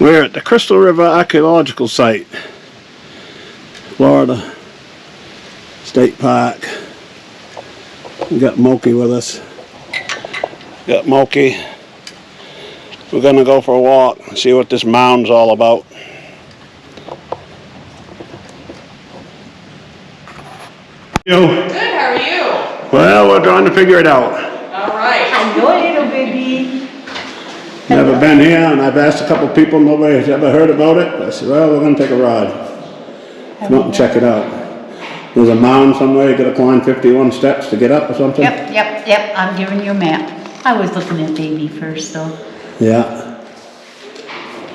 We're at the Crystal River Archaeological Site, Florida State Park. We got Moki with us. Got Moki. We're gonna go for a walk and see what this mound's all about. You? Good, how are you? Well, we're trying to figure it out. All right. Hello, little baby. Never been here, and I've asked a couple people, nobody's ever heard about it. I said, well, we're gonna take a ride. Come out and check it out. There's a mound somewhere, you gotta climb 51 steps to get up or something? Yep. I'm giving you a map. I was looking at baby first, though. Yeah.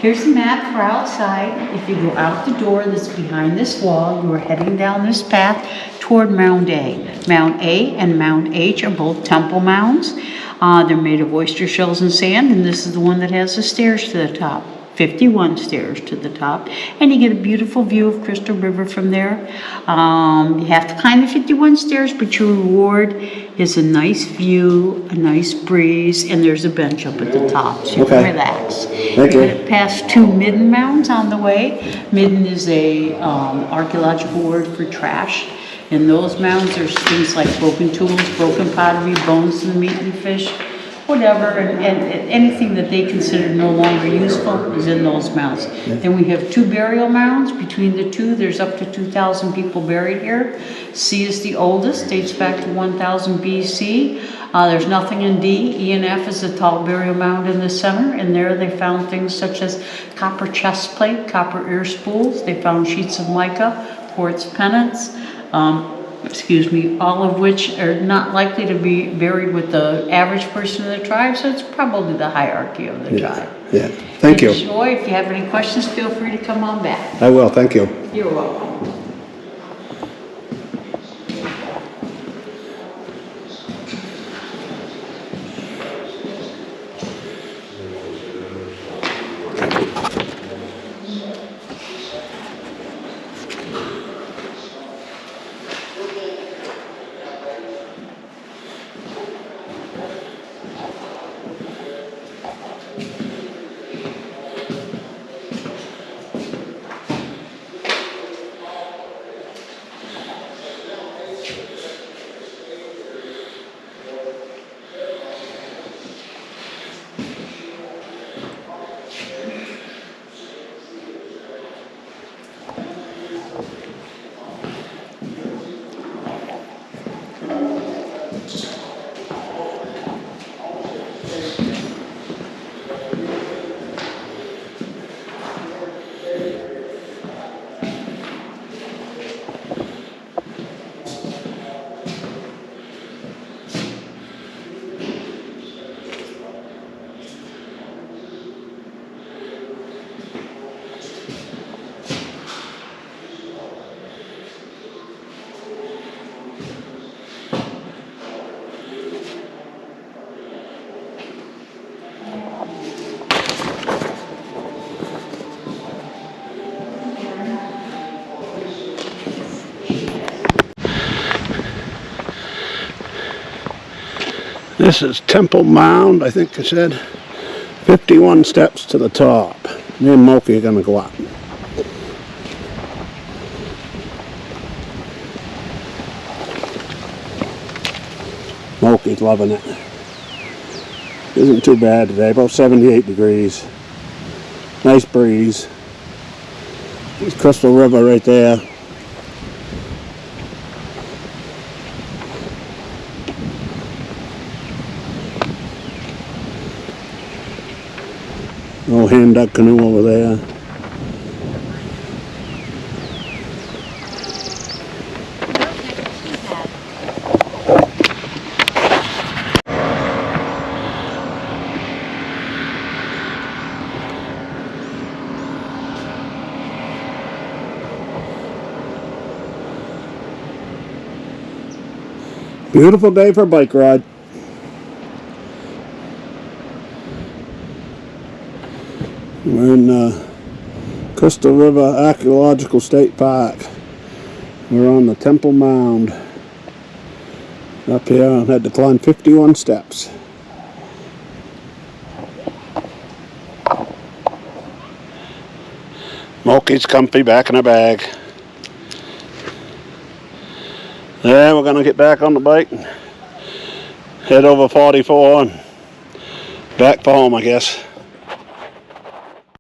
Here's the map for outside. If you go out the door that's behind this wall, you are heading down this path toward Mound A. Mound A and Mound H are both temple mounds. They're made of oyster shells and sand, and this is the one that has the stairs to the top. 51 stairs to the top, and you get a beautiful view of Crystal River from there. You have to climb the 51 stairs, but your reward is a nice view, a nice breeze, and there's a bench up at the top, so you can relax. Thank you. You're going to pass two midden mounds on the way. Midden is a archaeological word for trash. In those mounds, there's things like broken tools, broken pottery, bones of the meat and fish, whatever, and anything that they consider no longer useful is in those mounds. Then we have two burial mounds. Between the two, there's up to 2,000 people buried here. C is the oldest, dates back to 1000 BC. There's nothing in D. E and F is a tall burial mound in the center, and there they found things such as copper chest plate, copper ear spools. They found sheets of mica, quartz pennants, all of which are not likely to be buried with the average person in the tribe, so it's probably the hierarchy of the tribe. Yeah, thank you. Enjoy. If you have any questions, feel free to come on back. I will, thank you. You're welcome. This is Temple Mound, I think it said. 51 steps to the top. Me and Moki are gonna go up. Moki's loving it. Isn't too bad today, about 78 degrees. Nice breeze. There's Crystal River right there. Little hand duck canoe over there. Beautiful day for a bike ride. We're in Crystal River Archaeological State Park. We're on the Temple Mound. Up here, I had to climb 51 steps. Smokey's comfy back in her bag. Yeah, we're gonna get back on the bike and head over 44 and back for home, I guess.